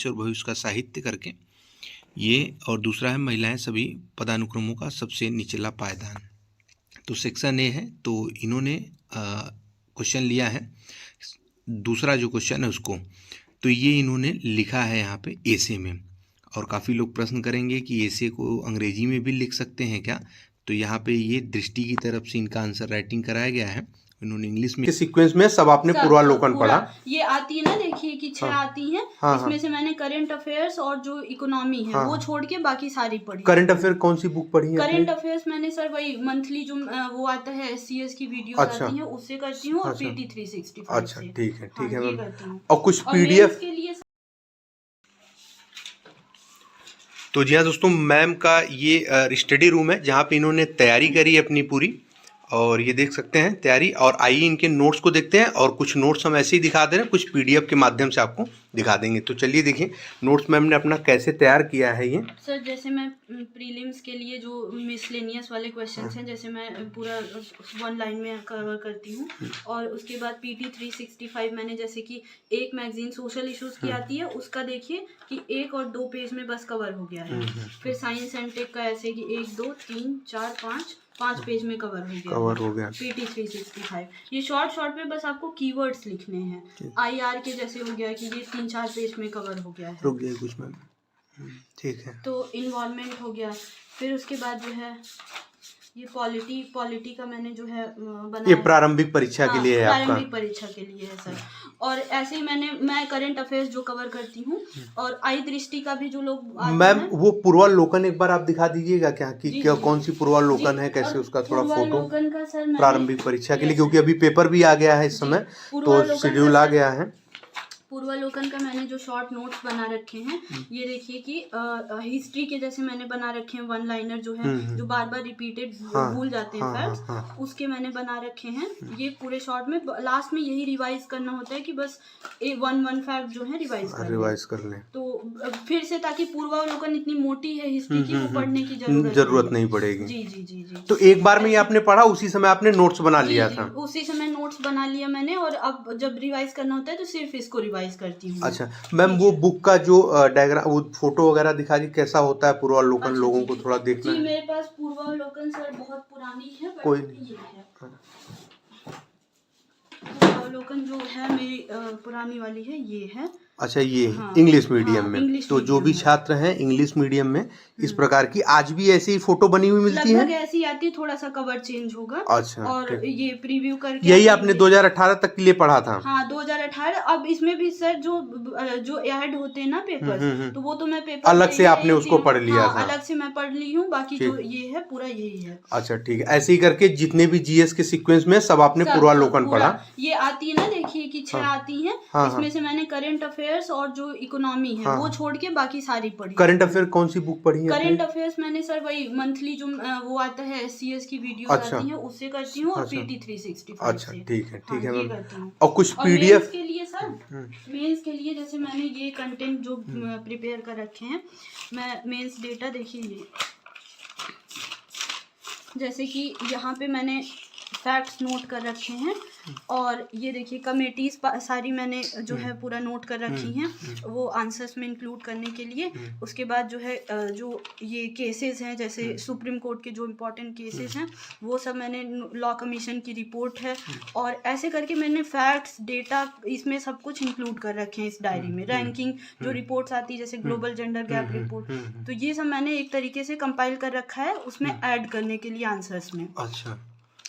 और भविष्य का साहित्य करके ये, और दूसरा है महिलाएं सभी पदानुक्रमों का सबसे निचला पायदान। तो सेक्शन ए है, तो इन्होंने क्वेश्चन लिया है दूसरा जो क्वेश्चन है उसको, तो ये इन्होंने लिखा है यहाँ पे एसे में। और काफ़ी लोग प्रश्न करेंगे कि एसे को अंग्रेजी में भी लिख सकते हैं क्या, तो यहाँ पे ये दृष्टि की तरफ से इनका आंसर राइटिंग कराया गया है। इन्होंने इंग्लिश में सीक्वेंस में सब आपने पूर्वावलोकन पढ़ा। ये आती है ना, देखिए कि 6 आती हैं। इसमें से मैंने करंट अफेयर्स और जो इकोनॉमी है वो छोड़ के बाकी सारी पढ़ी। करंट अफेयर कौन सी बुक पढ़ी है? करंट अफेयर्स मैंने सर वही मंथली जो वो आता है SCS की वीडियो आती है उससे करती हूँ, और PT 365। अच्छा ठीक है मैम। और कुछ PDF के लिए। तो जी हाँ दोस्तों, मैम का ये स्टडी रूम है जहाँ पे इन्होंने तैयारी करी है अपनी पूरी, और ये देख सकते हैं तैयारी। और आइए इनके नोट्स को देखते हैं, और कुछ नोट्स हम ऐसे ही दिखा दे रहे हैं, कुछ PDF के माध्यम से आपको दिखा देंगे। तो चलिए देखिए नोट्स मैम ने अपना कैसे तैयार किया है ये। सर जैसे मैं प्रीलिम्स के लिए जो मिसलेनियस वाले क्वेश्चंस हैं, जैसे मैं पूरा 1 लाइन में कवर करती हूँ, और उसके बाद PT 365 मैंने जैसे कि एक मैगजीन सोशल इश्यूज की आती है उसका देखिए कि 1 और 2 पेज में बस कवर हो गया है। फिर साइंस एंड टेक का ऐसे कि 1 2 3 4 5 पेज में कवर हो गया। PT 365 ये शॉर्ट पे बस आपको कीवर्ड्स लिखने हैं। IR के जैसे हो गया कि ये 3-4 पेज में कवर हो गया है। रुक गया कुछ मैम, ठीक है। तो इन्वॉल्वमेंट हो गया। फिर उसके बाद जो है ये पॉलिटी का मैंने जो है बनाया, ये प्रारंभिक परीक्षा के लिए है आपका? प्रारंभिक परीक्षा के लिए है सर। और ऐसे ही मैं करंट अफेयर्स जो कवर करती हूँ, और आई दृष्टि का भी जो लोग मैम वो पूर्वावलोकन एक बार आप दिखा दीजिएगा क्या कि क्या कौन सी पूर्वावलोकन है, कैसे उसका थोड़ा फोटो प्रारंभिक परीक्षा के लिए, क्योंकि अभी पेपर भी आ गया है इस समय, तो शेड्यूल आ गया है। पूर्वावलोकन का मैंने जो शॉर्ट नोट्स बना रखे हैं, ये देखिए कि हिस्ट्री के जैसे मैंने बना रखे हैं 1 लाइनर जो है, जो बार बार रिपीटेड भूल जाते हैं फैक्ट्स, उसके मैंने बना रखे हैं। ये पूरे शॉर्ट में लास्ट में यही रिवाइज करना होता है कि बस 1 फैक्ट जो है रिवाइज कर लें। तो फिर से, ताकि पूर्वावलोकन इतनी मोटी है हिस्ट्री की, वो पढ़ने की जरूरत नहीं पड़ेगी। जी। तो एक बार में ये आपने पढ़ा, उसी समय आपने नोट्स बना लिया था? उसी समय नोट्स बना लिया मैंने, और अब जब रिवाइज करना होता है तो सिर्फ इसको रिवाइज करती हूँ। अच्छा मैम, वो बुक का जो डायग्राम, वो फोटो वगैरह दिखा दी, कैसा होता है पूर्वावलोकन? लोगों को थोड़ा देखना है। मेरे पास पूर्वावलोकन सर बहुत पुरानी है, कोई ये है पूर्वावलोकन जो है मेरी पुरानी वाली है, ये है। अच्छा ये इंग्लिश मीडियम में, तो जो भी छात्र हैं इंग्लिश मीडियम में इस प्रकार की आज भी ऐसी ही फोटो बनी हुई मिलती है? लगभग ऐसी आती है, थोड़ा सा कवर चेंज होगा। अच्छा, और ये प्रीव्यू करके यही आपने 2018 तक के लिए पढ़ा था? हाँ 2018। अब इसमें भी सर जो ऐड होते हैं ना पेपर, तो वो तो मैं पेपर अलग से आपने उसको पढ़ लिया था? अलग से मैं पढ़ ली हूँ, बाकी जो ये है पूरा यही है। अच्छा ठीक है, ऐसे ही करके जितने भी GS के सीक्वेंस में सब आपने पूर्वावलोकन पढ़ा। ये आती है ना, देखिए कि 6 आती हैं। इसमें से मैंने करंट अफेयर्स और जो इकोनॉमी है वो छोड़ के बाकी सारी पढ़ी। करंट अफेयर कौन सी बुक पढ़ी है? करंट अफेयर्स मैंने सर वही मंथली जो वो आता है SCS की वीडियो आती है उससे करती हूँ, और PT 365। अच्छा ठीक है मैम। और कुछ PDF के लिए सर, मेंस के लिए जैसे मैंने ये कंटेंट जो प्रिपेयर कर रखे हैं, मैं मेंस डेटा देखिए, जैसे कि यहाँ पे मैंने फैक्ट्स नोट कर रखे हैं, और ये देखिए कमेटीज सारी मैंने जो है पूरा नोट कर रखी हैं, वो आंसर्स में इंक्लूड करने के लिए। उसके बाद जो है जो ये केसेस हैं, जैसे सुप्रीम कोर्ट के जो इम्पोर्टेंट केसेस हैं वो सब मैंने, लॉ कमीशन की रिपोर्ट है, और ऐसे करके मैंने फैक्ट्स डेटा इसमें सब कुछ इंक्लूड कर रखे हैं इस डायरी में। रैंकिंग जो रिपोर्ट्स आती है, जैसे ग्लोबल जेंडर गैप रिपोर्ट, तो ये सब मैंने एक तरीके से कंपाइल कर रखा है उसमें ऐड करने के लिए आंसर्स में। अच्छा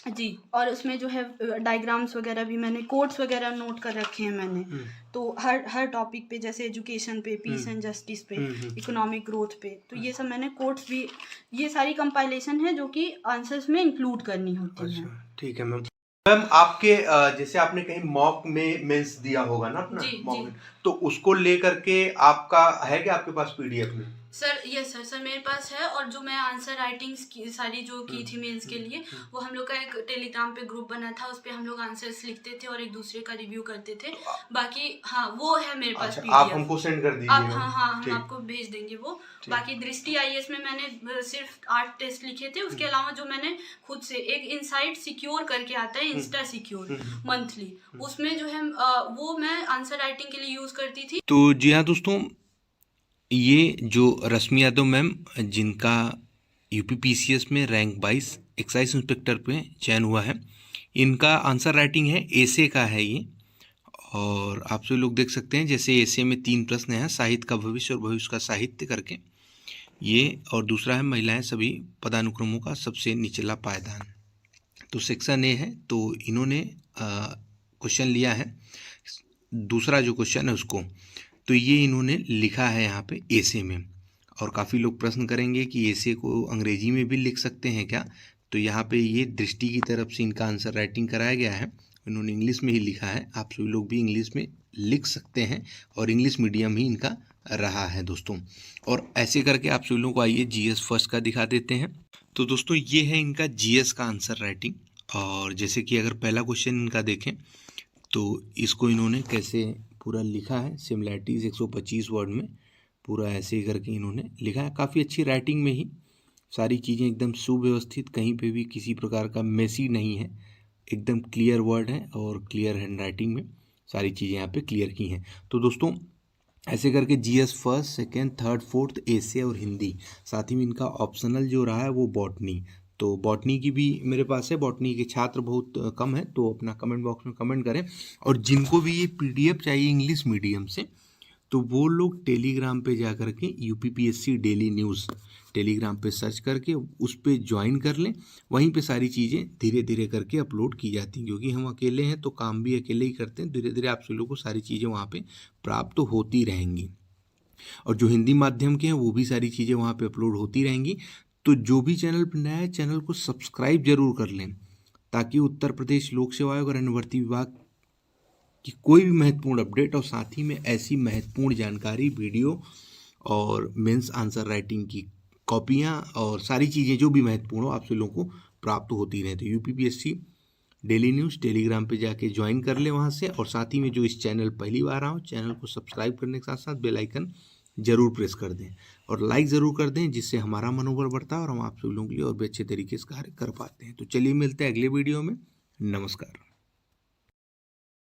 जी, और उसमें जो है डायग्राम्स वगैरह भी मैंने, कोट्स वगैरह नोट कर रखे हैं मैंने। तो हर टॉपिक पे, जैसे एजुकेशन पे, पीस एंड जस्टिस पे, इकोनॉमिक ग्रोथ पे, तो ये सब मैंने कोट्स भी, ये सारी कंपाइलेशन है जो कि आंसर्स में इंक्लूड करनी होती है। ठीक है मैम। मैम आपके जैसे आपने कहीं मॉक में मेंस दिया होगा ना अपना, मॉक में, तो उसको लेकर के आपका है क्या आपके पास PDF में? सर यस सर मेरे पास है, और जो मैं आंसर राइटिंग्स की सारी जो की थी मेंस के लिए, वो हम लोग का एक टेलीग्राम पे ग्रुप बना था, उस पे हम लोग आंसर्स लिखते थे और एक दूसरे का रिव्यू करते थे। बाकी वो है मेरे पास PDF। आप हमको सेंड कर दीजिए। आप हम आपको भेज देंगे वो। बाकी दृष्टि IAS में मैंने सिर्फ 8 टेस्ट लिखे थे, उसके अलावा जो मैंने खुद से एक इनसाइट सिक्योर करके आता है, इंस्टा सिक्योर मंथली, उसमें जो है वो मैं आंसर राइटिंग के लिए यूज करती थी। तो जी हाँ दोस्तों, ये जो रश्मि यादव मैम जिनका यूपीपीसीएस में रैंक 22 एक्साइज इंस्पेक्टर पे चयन हुआ है, इनका आंसर राइटिंग है एसे का है ये। और आप सभी लोग देख सकते हैं जैसे एसे में 3 प्रश्न हैं, साहित्य का भविष्य और भविष्य का साहित्य करके ये, और दूसरा है महिलाएं सभी पदानुक्रमों का सबसे निचला पायदान। तो सेक्शन ए है, तो इन्होंने क्वेश्चन लिया है दूसरा जो क्वेश्चन है उसको, तो ये इन्होंने लिखा है यहाँ पे एसे में। और काफ़ी लोग प्रश्न करेंगे कि एसे को अंग्रेजी में भी लिख सकते हैं क्या, तो यहाँ पे ये दृष्टि की तरफ से इनका आंसर राइटिंग कराया गया है, इन्होंने इंग्लिश में ही लिखा है। आप सभी लोग भी इंग्लिश में लिख सकते हैं और इंग्लिश मीडियम ही इनका रहा है दोस्तों। और ऐसे करके आप सभी लोगों को आइए जीएस फर्स्ट का दिखा देते हैं। तो दोस्तों ये है इनका जीएस का आंसर राइटिंग। और जैसे कि अगर पहला क्वेश्चन इनका देखें तो इसको इन्होंने कैसे पूरा लिखा है, सिमिलैरिटीज़ 125 वर्ड में पूरा ऐसे ही करके इन्होंने लिखा है। काफ़ी अच्छी राइटिंग में ही सारी चीज़ें एकदम सुव्यवस्थित, कहीं पे भी किसी प्रकार का मेसी नहीं है, एकदम क्लियर वर्ड है और क्लियर हैंड राइटिंग में सारी चीज़ें यहाँ पे क्लियर की हैं। तो दोस्तों ऐसे करके GS first, second, third, fourth essay और हिंदी, साथ ही में इनका ऑप्शनल जो रहा है वो बॉटनी। तो बॉटनी की भी मेरे पास है, बॉटनी के छात्र बहुत कम है, तो अपना कमेंट बॉक्स में कमेंट करें। और जिनको भी ये पीडीएफ चाहिए इंग्लिश मीडियम से, तो वो लोग टेलीग्राम पे जा कर के यूपीपीएससी डेली न्यूज़ टेलीग्राम पे सर्च करके उस पर ज्वाइन कर लें। वहीं पे सारी चीज़ें धीरे धीरे करके अपलोड की जाती हैं, क्योंकि हम अकेले हैं तो काम भी अकेले ही करते हैं। धीरे धीरे आप सभी लोगों को सारी चीज़ें वहाँ पे प्राप्त तो होती रहेंगी। और जो हिंदी माध्यम के हैं वो भी सारी चीज़ें वहाँ पे अपलोड होती रहेंगी। तो जो भी चैनल पर नया है, चैनल को सब्सक्राइब जरूर कर लें, ताकि उत्तर प्रदेश लोक सेवा आयोग और अन्य भर्ती विभाग की कोई भी महत्वपूर्ण अपडेट और साथ ही में ऐसी महत्वपूर्ण जानकारी, वीडियो और मेंस आंसर राइटिंग की कॉपियाँ और सारी चीज़ें जो भी महत्वपूर्ण हो आप सभी लोगों को प्राप्त होती रहे। तो यूपीपीएससी डेली न्यूज़ टेलीग्राम पे जाके ज्वाइन कर ले वहाँ से। और साथ ही में जो इस चैनल पहली बार आओ, चैनल को सब्सक्राइब करने के साथ साथ बेल आइकन जरूर प्रेस कर दें और लाइक ज़रूर कर दें, जिससे हमारा मनोबल बढ़ता है और हम आप सभी लोगों के लिए और भी अच्छे तरीके से कार्य कर पाते हैं। तो चलिए मिलते हैं अगले वीडियो में। नमस्कार।